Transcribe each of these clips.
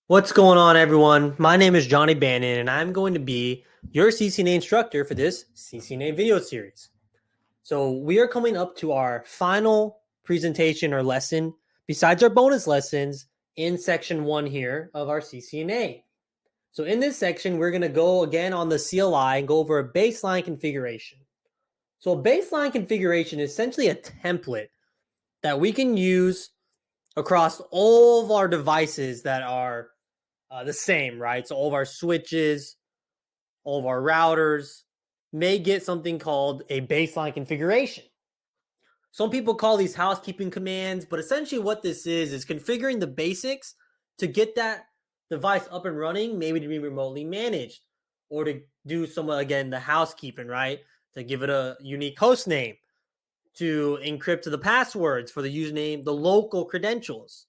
What's going on, everyone? My name is Johnny Bannon, and I'm going to be your CCNA instructor for this CCNA video series. So we are coming up to our final presentation or lesson, besides our bonus lessons, in section 1 here of our CCNA. So in this section, we're going to go again on the CLI and go over a baseline configuration. So a baseline configuration is essentially a template that we can use across all of our devices that are the same, right? So all of our switches, all of our routers may get something called a baseline configuration. Some people call these housekeeping commands, but essentially what this is configuring the basics to get that device up and running, maybe to be remotely managed or to do some, again, the housekeeping, right? To give it a unique host name, to encrypt the passwords for the username, the local credentials.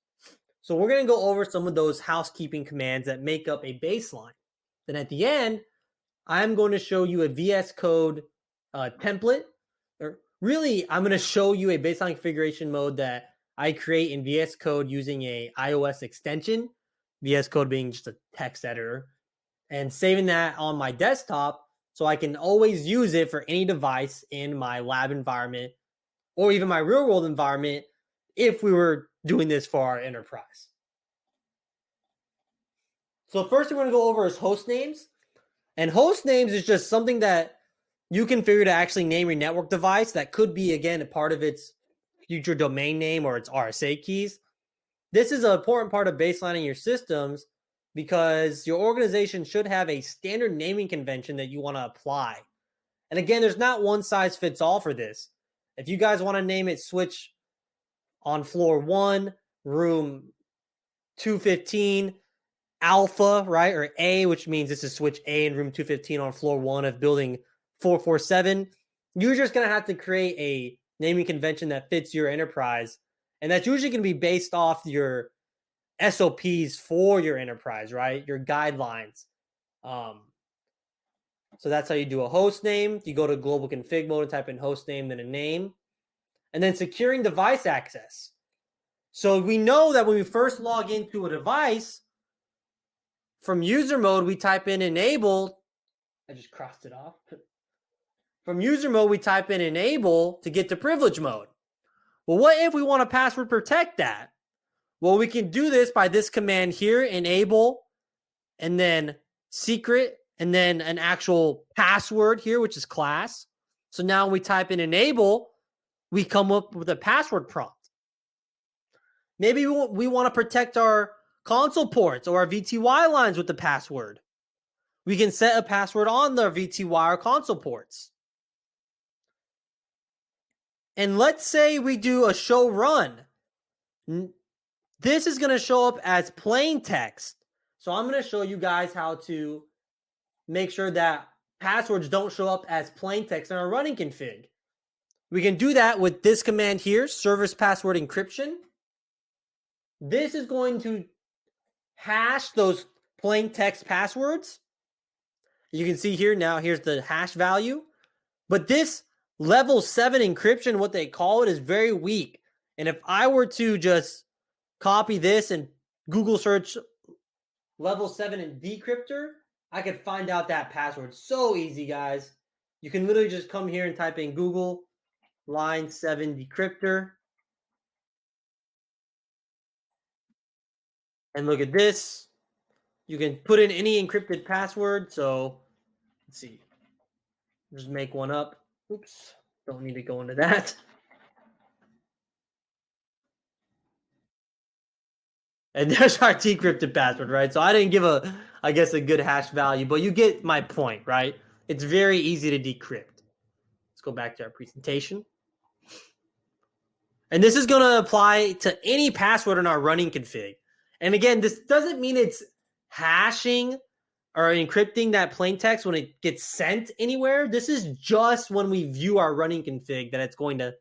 So we're going to go over some of those housekeeping commands that make up a baseline. Then at the end, I'm going to show you a VS Code template. Or really, I'm going to show you a baseline configuration mode that I create in VS Code using a iOS extension, VS Code being just a text editor, and saving that on my desktop so I can always use it for any device in my lab environment or even my real world environment if we were doing this for our enterprise. So first we're going to go over is host names. And host names is just something that you configure to actually name your network device that could be, again, a part of its future domain name or its RSA keys. This is an important part of baselining your systems because your organization should have a standard naming convention that you want to apply. And again, there's not one size fits all for this. If you guys want to name it switch on floor 1, room 215, alpha, right, or A, which means this is switch A in room 215 on floor 1 of building 447, you're just going to have to create a naming convention that fits your enterprise. And that's usually going to be based off your SOPs for your enterprise, right? Your guidelines. So that's how you do a host name. You go to global config mode and type in host name, then a name. And then securing device access. So we know that when we first log into a device, from user mode, we type in enable. I just crossed it off. From user mode, we type in enable to get to privilege mode. Well, what if we want to password protect that? Well, we can do this by this command here, enable, and then secret, and then an actual password here, which is class. So now when we type in enable, we come up with a password prompt. Maybe we want to protect our console ports or our VTY lines with the password. We can set a password on the VTY or console ports. And let's say we do a show run. This is going to show up as plain text. So I'm going to show you guys how to make sure that passwords don't show up as plain text in our running config. We can do that with this command here, service password encryption. This is going to hash those plain text passwords. You can see here now, here's the hash value. But this level 7 encryption, what they call it, is very weak. And if I were to just copy this and Google search level 7 and decryptor, I could find out that password. So easy, guys. You can literally just come here and type in Google line 7 decryptor. And look at this. You can put in any encrypted password. So let's see. Just make one up. Oops. Don't need to go into that. And there's our decrypted password, right? So I didn't give a good hash value, but you get my point, right? It's very easy to decrypt. Let's go back to our presentation. And this is going to apply to any password in our running config. And again, this doesn't mean it's hashing or encrypting that plain text when it gets sent anywhere. This is just when we view our running config that it's going to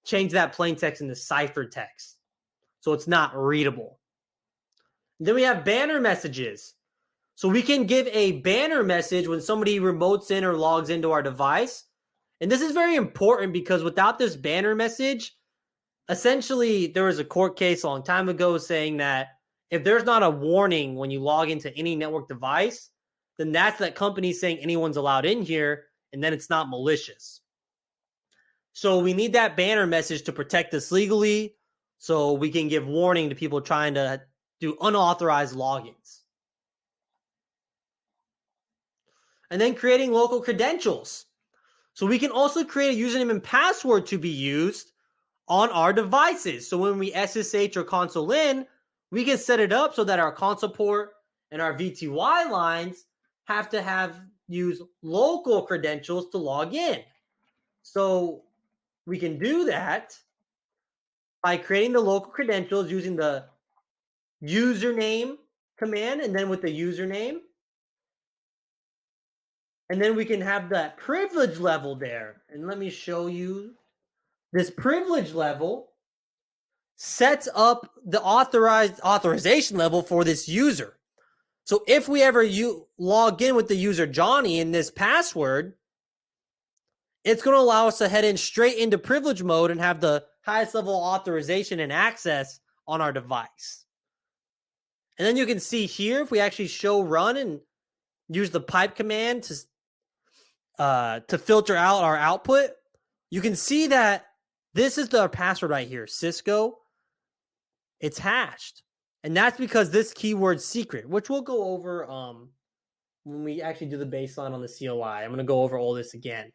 change that plain text into ciphertext. So it's not readable. And then we have banner messages. So we can give a banner message when somebody remotes in or logs into our device. And this is very important because without this banner message, essentially there was a court case a long time ago saying that if there's not a warning when you log into any network device, then that's that company saying anyone's allowed in here, and then it's not malicious. So we need that banner message to protect us legally so we can give warning to people trying to do unauthorized logins. And then creating local credentials. So we can also create a username and password to be used on our devices. So when we SSH or console in, we can set it up so that our console port and our VTY lines have to use local credentials to log in. So we can do that by creating the local credentials using the username command, and then with the username. And then we can have that privilege level there. And let me show you. This privilege level sets up the authorization level for this user. So if we ever log in with the user Johnny in this password, it's going to allow us to head in straight into privilege mode and have the highest level of authorization and access on our device. And then you can see here, if we actually show run and use the pipe command to filter out our output, you can see that this is the password right here, Cisco. It's hashed. And that's because this keyword secret, which we'll go over when we actually do the baseline on the CLI. I'm going to go over all this again.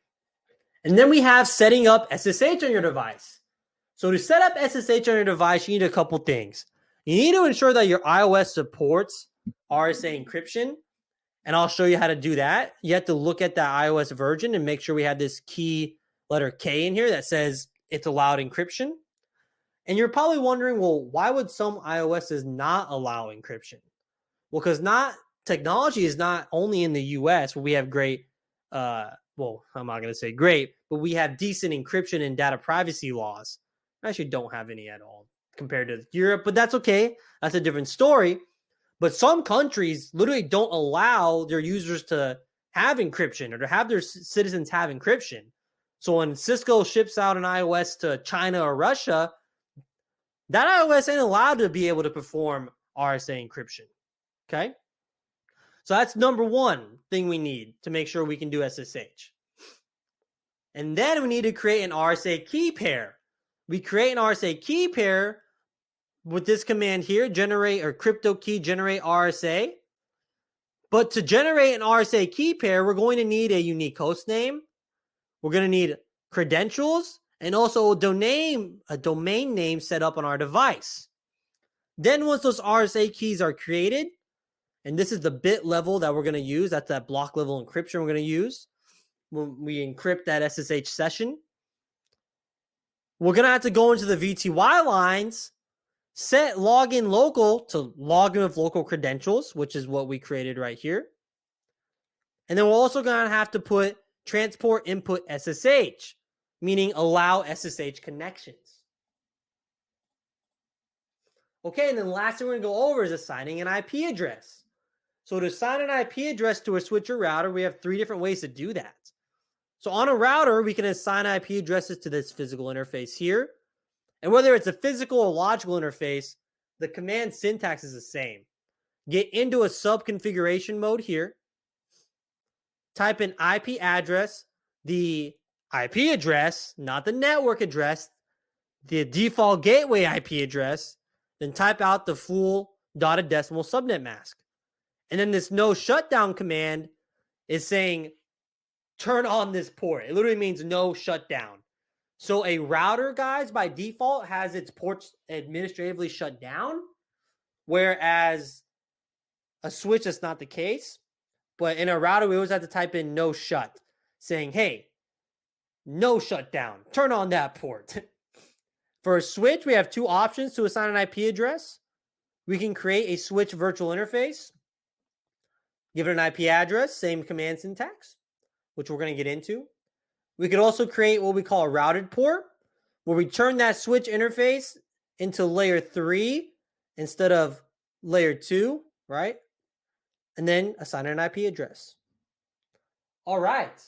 And then we have setting up SSH on your device. So to set up SSH on your device, you need a couple things. You need to ensure that your iOS supports RSA encryption. And I'll show you how to do that. You have to look at the iOS version and make sure we have this key letter K in here that says it's allowed encryption. And you're probably wondering, well, why would some iOSs not allow encryption? Well, because technology is not only in the US where we have great, well, I'm not going to say great, but we have decent encryption and data privacy laws. I actually don't have any at all compared to Europe, but that's okay. That's a different story. But some countries literally don't allow their users to have encryption or to have their citizens have encryption. So when Cisco ships out an iOS to China or Russia, that iOS ain't allowed to be able to perform RSA encryption. Okay? So that's number one thing we need to make sure we can do SSH. And then we need to create an RSA key pair. We create an RSA key pair with this command here, generate or crypto key generate RSA. But to generate an RSA key pair, we're going to need a unique host name. We're going to need credentials and also a domain name set up on our device. Then once those RSA keys are created, and this is the bit level that we're going to use, that's that block level encryption we're going to use when we encrypt that SSH session. We're going to have to go into the VTY lines, set login local to login with local credentials, which is what we created right here. And then we're also going to have to put transport input SSH, meaning allow SSH connections. Okay, and then last thing we're going to go over is assigning an IP address. So to assign an IP address to a switch or router, we have 3 different ways to do that. So on a router, we can assign IP addresses to this physical interface here. And whether it's a physical or logical interface, the command syntax is the same. Get into a sub-configuration mode here. Type in IP address, the IP address, not the network address, the default gateway IP address, then type out the full dotted decimal subnet mask. And then this no shutdown command is saying, turn on this port. It literally means no shutdown. So a router, guys, by default has its ports administratively shut down, whereas a switch, that's not the case. But in a router, we always have to type in no shut, saying, hey, no shutdown. Turn on that port. For a switch, we have 2 options to assign an IP address. We can create a switch virtual interface, give it an IP address, same command syntax, which we're going to get into. We could also create what we call a routed port, where we turn that switch interface into layer 3 instead of layer 2, right? And then assign an IP address. All right.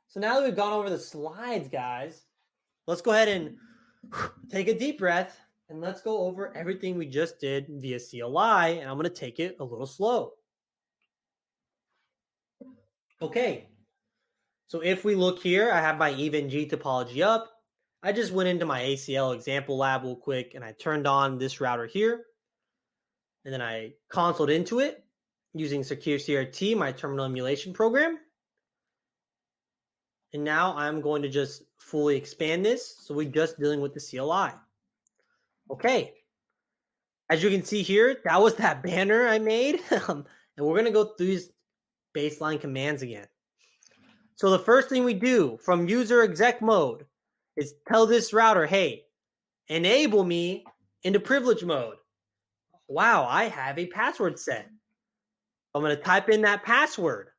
So now that we've gone over the slides, guys, let's go ahead and take a deep breath And let's go over everything we just did via CLI, and I'm going to take it a little slow. Okay, so if we look here, I have my even G topology up. I just went into my ACL example lab real quick, and I turned on this router here. And then I consoled into it using Secure CRT, my terminal emulation program. And now I'm going to just fully expand this. So we're just dealing with the CLI. Okay. As you can see here, that was that banner I made. And we're going to go through these baseline commands again. So the first thing we do from user exec mode is tell this router, hey, enable me into privilege mode. Wow, I have a password set. I'm going to type in that password.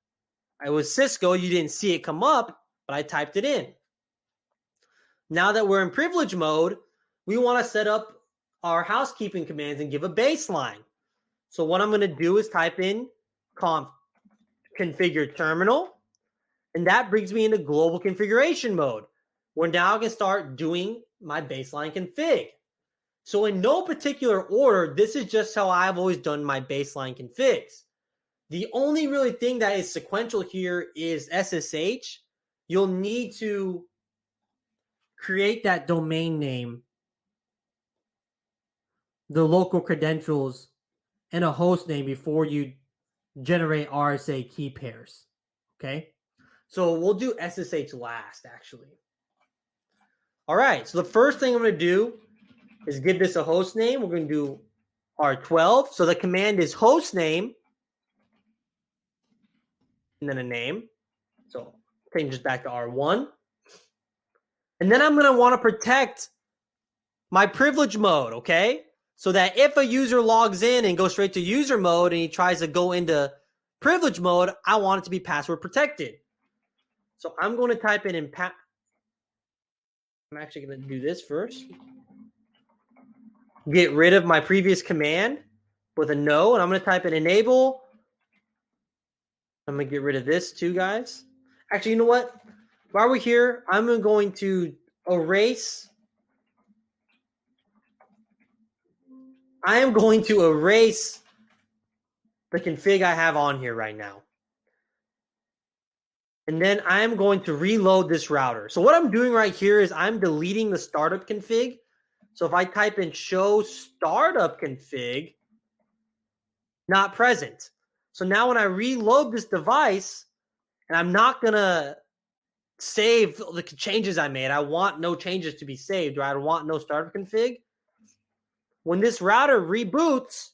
It was Cisco. You didn't see it come up, but I typed it in. Now that we're in privilege mode, we want to set up our housekeeping commands and give a baseline. So what I'm going to do is type in conf configure terminal, and that brings me into global configuration mode, where now I can start doing my baseline config. So in no particular order, this is just how I've always done my baseline configs. The only really thing that is sequential here is SSH. You'll need to create that domain name, the local credentials, and a host name before you generate RSA key pairs. Okay? So we'll do SSH last, actually. All right. So the first thing I'm going to do is give this a host name. We're going to do R12. So the command is host name and then a name. So change this back to R1. And then I'm going to want to protect my privilege mode, okay? So that if a user logs in and goes straight to user mode and he tries to go into privilege mode, I want it to be password protected. So I'm going to type it in I'm actually going to do this first. Get rid of my previous command with a no, and I'm going to type in enable. I'm going to get rid of this too, guys. Actually, you know what? While we're here, I'm going to erase. I am going to erase the config I have on here right now. And then I'm going to reload this router. So what I'm doing right here is I'm deleting the startup config. So if I type in show startup config, not present. So now when I reload this device, and I'm not going to save the changes I made. I want no changes to be saved, or I want no startup config. When this router reboots,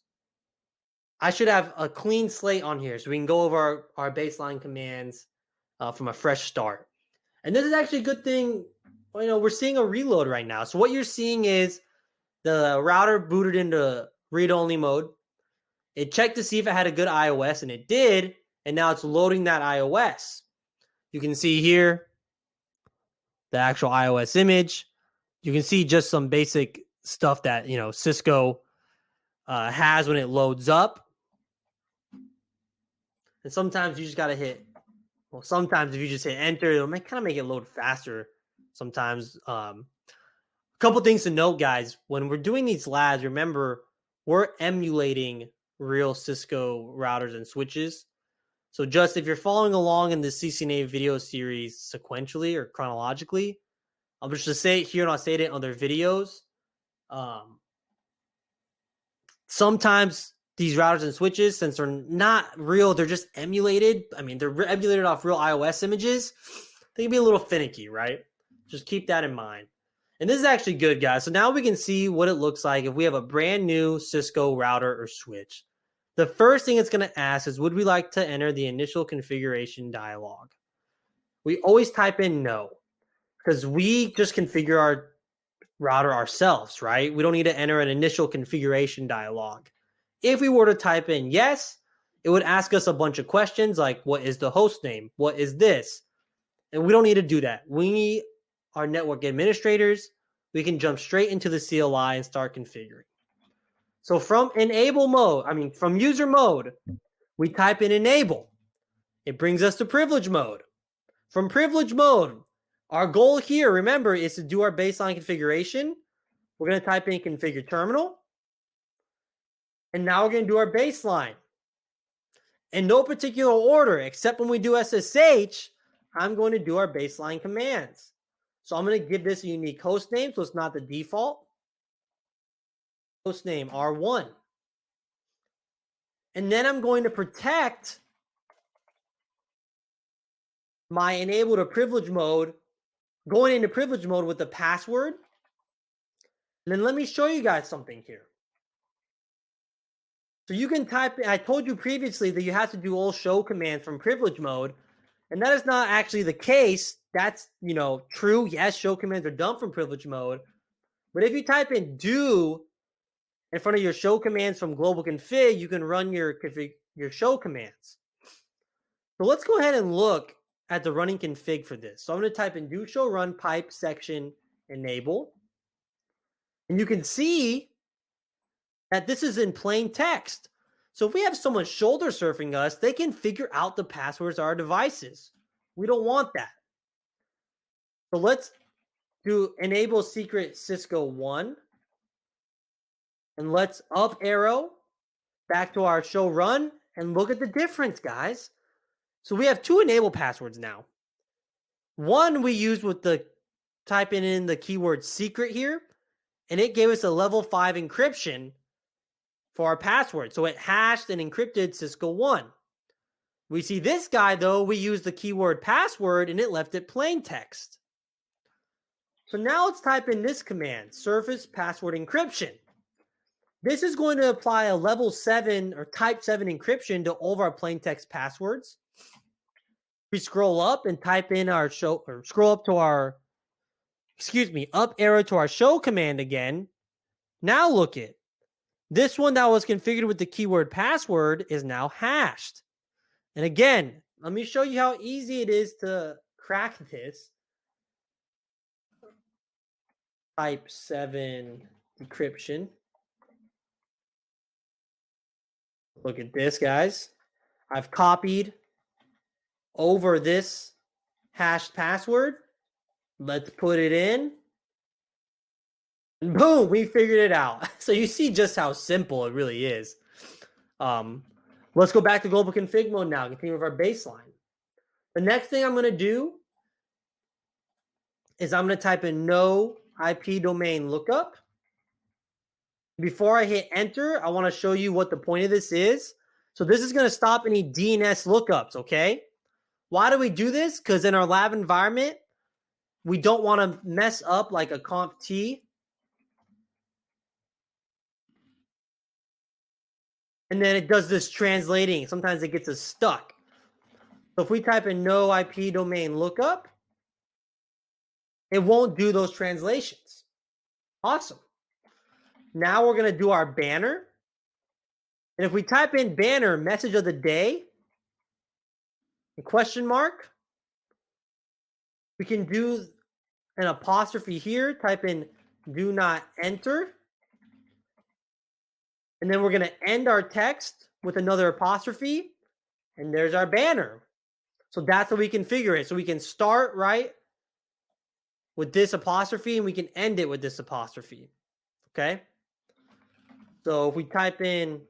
I should have a clean slate on here so we can go over our baseline commands from a fresh start. And this is actually a good thing. You know, we're seeing a reload right now. So what you're seeing is the router booted into read-only mode. It checked to see if it had a good iOS, and it did. And now it's loading that iOS. You can see here the actual iOS image. You can see just some basic stuff that, you know, Cisco has when it loads up. And sometimes you just got to hit, well, sometimes if you just hit enter, it'll kind of make it load faster sometimes. A couple things to note, guys. When we're doing these labs, remember, we're emulating real Cisco routers and switches. So just if you're following along in the CCNA video series sequentially or chronologically, I'll just say it here and I'll say it in other videos. Sometimes these routers and switches, since they're not real, they're just emulated. I mean, they're emulated off real iOS images. They can be a little finicky, right? Just keep that in mind. And this is actually good, guys. So now we can see what it looks like if we have a brand new Cisco router or switch. The first thing it's going to ask is, would we like to enter the initial configuration dialog? We always type in no, because we just configure our router ourselves, right? We don't need to enter an initial configuration dialog. If we were to type in yes, it would ask us a bunch of questions like, what is the host name? What is this? And we don't need to do that. We are network administrators. We can jump straight into the CLI and start configuring. So from from user mode, we type in enable. It brings us to privilege mode. From privilege mode, our goal here, remember, is to do our baseline configuration. We're going to type in configure terminal. And now we're going to do our baseline. In no particular order, except when we do SSH, I'm going to do our baseline commands. So I'm going to give this a unique host name, so it's not the default. Host name R1. And then I'm going to protect my enable to privilege mode, going into privilege mode with the password. And then let me show you guys something here. So you can type, I told you previously that you have to do all show commands from privilege mode, and that is not actually the case. That's, true. Yes, show commands are done from privilege mode. But if you type in do in front of your show commands from global config, you can run your show commands. So let's go ahead and look at the running config for this. So I'm going to type in do show run pipe section enable. And you can see that this is in plain text. So if we have someone shoulder surfing us, they can figure out the passwords of our devices. We don't want that. So let's do enable secret Cisco 1. And let's up arrow back to our show run and look at the difference, guys. So we have 2 enable passwords now. One we used with the typing in the keyword secret here, and it gave us a level 5 encryption for our password. So it hashed and encrypted Cisco 1. We see this guy, though, we used the keyword password, and it left it plain text. So now let's type in this command, surface password encryption. This is going to apply a level 7 or type 7 encryption to all of our plain text passwords. We scroll up and type in our show, or scroll up to our, up arrow to our show command again. Now look it. This one that was configured with the keyword password is now hashed. And again, let me show you how easy it is to crack this. Type 7 encryption. Look at this, guys. I've copied over this hashed password. Let's put it in. And boom, we figured it out. So you see just how simple it really is. Let's go back to global config mode now. Continue with our baseline. The next thing I'm going to do is I'm going to type in no IP domain lookup. Before I hit enter, I want to show you what the point of this is. So this is going to stop any DNS lookups, okay? Why do we do this? Because in our lab environment, we don't want to mess up like a conft and then it does this translating. Sometimes it gets us stuck. So if we type in no IP domain lookup, it won't do those translations. Awesome. Now we're going to do our banner. And if we type in banner message of the day, a question mark, we can do an apostrophe here, type in do not enter. And then we're going to end our text with another apostrophe. And there's our banner. So that's how we configure it. So we can start right with this apostrophe and we can end it with this apostrophe. Okay. So if we type in,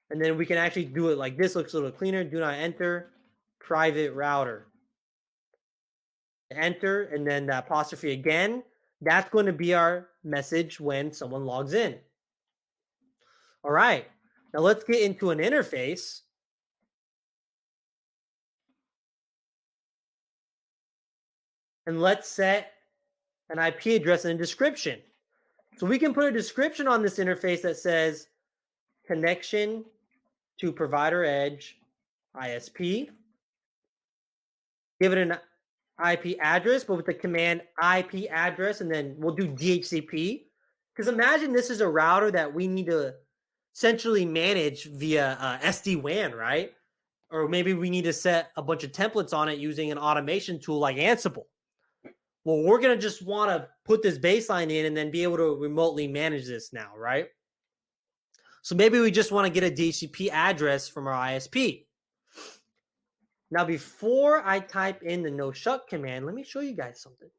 and then we can actually do it like this, looks a little cleaner. Do not enter private router. Enter, and then the apostrophe again. That's going to be our message when someone logs in. All right. Now let's get into an interface. And let's set an IP address and a description. So we can put a description on this interface that says connection to provider edge ISP. Give it an IP address, but with the command IP address, and then we'll do DHCP. Because imagine this is a router that we need to centrally manage via SD-WAN, right? Or maybe we need to set a bunch of templates on it using an automation tool like Ansible. Well, we're going to just want to put this baseline in and then be able to remotely manage this now, right? So maybe we just want to get a DHCP address from our ISP. Now, before I type in the no shut command, let me show you guys something.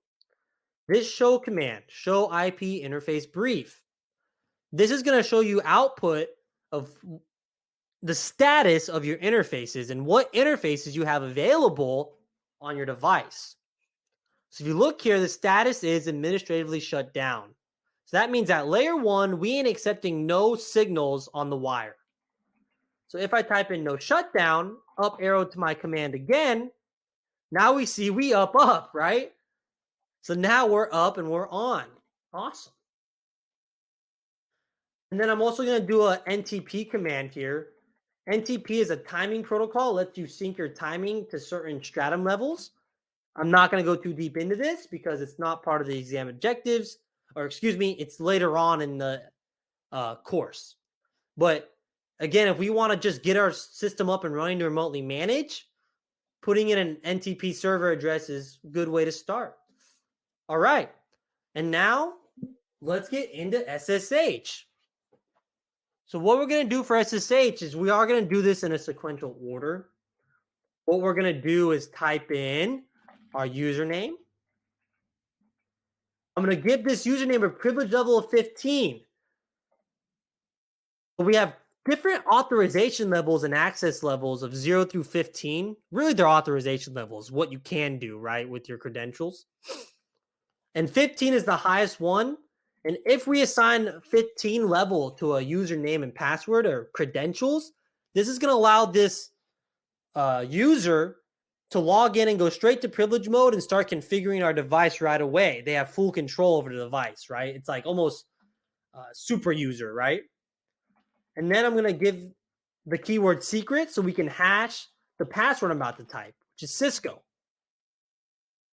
this show command, show IP interface brief. This is going to show you output of the status of your interfaces and what interfaces you have available on your device. So if you look here, the status is administratively shut down. So that means at layer 1, we ain't accepting no signals on the wire. So if I type in no shutdown, up arrow to my command again, now we see we up, right? So now we're up and we're on. Awesome. And then I'm also going to do a NTP command here. NTP is a timing protocol. It lets you sync your timing to certain stratum levels. I'm not going to go too deep into this because it's not part of the exam objectives, or excuse me, it's later on in the course. But again, if we want to just get our system up and running to remotely manage, putting in an NTP server address is a good way to start. All right. And now let's get into SSH. So what we're going to do for SSH is we are going to do this in a sequential order. What we're going to do is type in our username. I'm going to give this username a privilege level of 15. We have different authorization levels and access levels of 0 through 15. Really, they're authorization levels, what you can do, right, with your credentials. And 15 is the highest one. And if we assign 15 level to a username and password or credentials, this is going to allow this user to log in and go straight to privilege mode and start configuring our device right away. They have full control over the device, right? It's like almost super user, right? And then I'm going to give the keyword secret so we can hash the password I'm about to type, which is Cisco.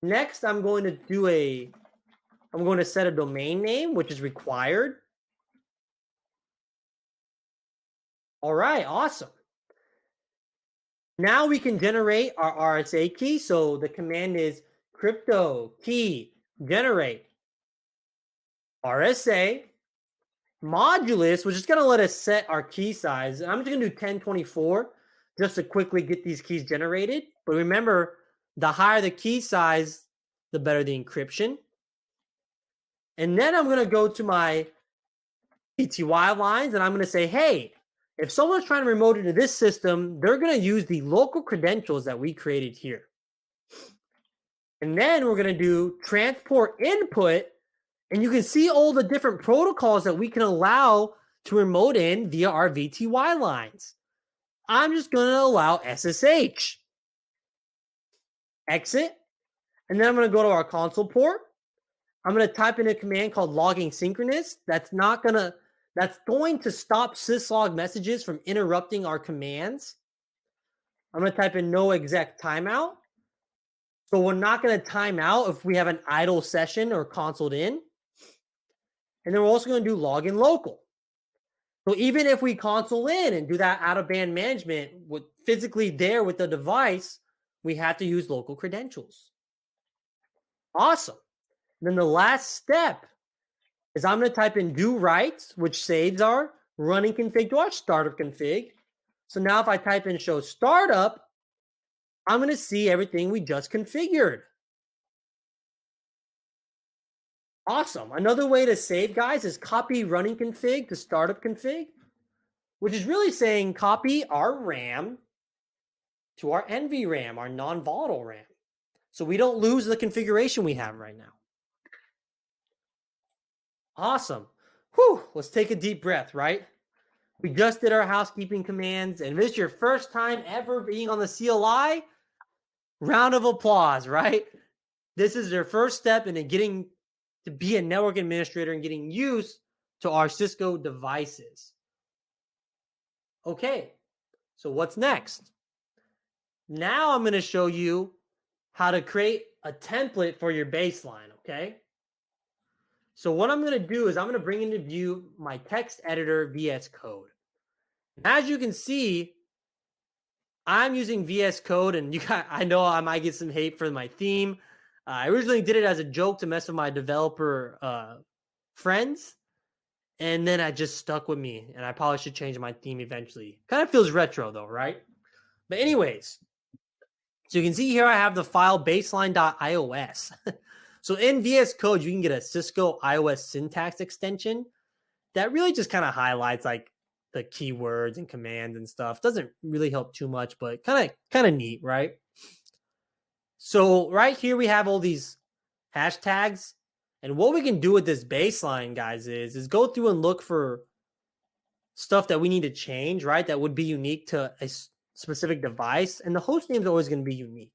Next, I'm going to set a domain name, which is required. All right, awesome. Now we can generate our RSA key. So the command is crypto key generate RSA modulus, which is going to let us set our key size. I'm just going to do 1024 just to quickly get these keys generated. But remember, the higher the key size, the better the encryption. And then I'm going to go to my PTY lines and I'm going to say, hey, if someone's trying to remote into this system, they're going to use the local credentials that we created here. And then we're going to do transport input. And you can see all the different protocols that we can allow to remote in via our VTY lines. I'm just going to allow SSH. Exit. And then I'm going to go to our console port. I'm going to type in a command called logging synchronous. That's going to stop syslog messages from interrupting our commands. I'm going to type in no exec timeout. So we're not going to time out if we have an idle session or consoled in. And then we're also going to do login local. So even if we console in and do that out-of-band management with physically there with the device, we have to use local credentials. Awesome. Then the last step is I'm going to type in do writes, which saves our running config to our startup config. So now if I type in show startup, I'm going to see everything we just configured. Awesome. Another way to save, guys, is copy running config to startup config, which is really saying copy our RAM to our NVRAM, our non-volatile RAM, so we don't lose the configuration we have right now. Awesome. Whew, let's take a deep breath, right? We just did our housekeeping commands, and if this is your first time ever being on the CLI, round of applause, right? This is your first step in getting to be a network administrator and getting used to our Cisco devices. Okay, so what's next? Now I'm going to show you how to create a template for your baseline, okay? So what I'm going to do is I'm going to bring into view my text editor VS Code. As you can see, I'm using VS Code, and I know I might get some hate for my theme. I originally did it as a joke to mess with my developer friends, and then it just stuck with me, and I probably should change my theme eventually. Kind of feels retro though, right? But anyways, so you can see here I have the file baseline.ios. So in VS Code, you can get a Cisco iOS syntax extension that really just kind of highlights like the keywords and commands and stuff. Doesn't really help too much, but kind of neat, right? So right here we have all these hashtags, and what we can do with this baseline, guys, is go through and look for stuff that we need to change, right? That would be unique to a specific device, and the host name is always going to be unique.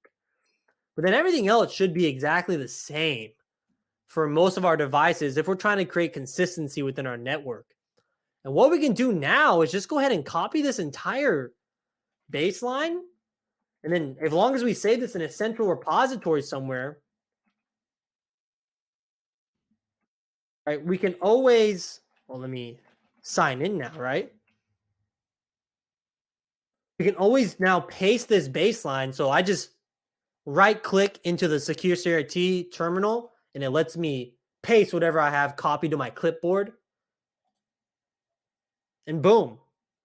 But then everything else should be exactly the same for most of our devices if we're trying to create consistency within our network. And what we can do now is just go ahead and copy this entire baseline. And then as long as we save this in a central repository somewhere, right, we can always, well, let me sign in now, right? We can always now paste this baseline. So I just right click into the Secure CRT terminal and it lets me paste whatever I have copied to my clipboard. And boom,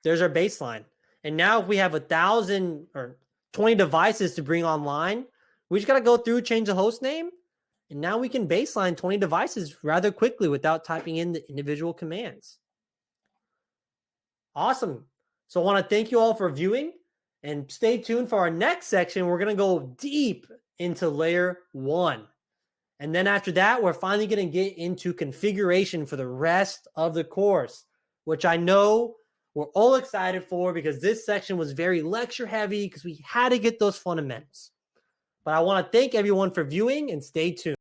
there's our baseline. And now if we have 1,000 or 20 devices to bring online, we just got to go through, change the host name, and now we can baseline 20 devices rather quickly without typing in the individual commands. Awesome. So I want to thank you all for viewing, and stay tuned for our next section. We're going to go deep into layer 1. And then after that, we're finally going to get into configuration for the rest of the course, which I know we're all excited for because this section was very lecture heavy because we had to get those fundamentals. But I want to thank everyone for viewing and stay tuned.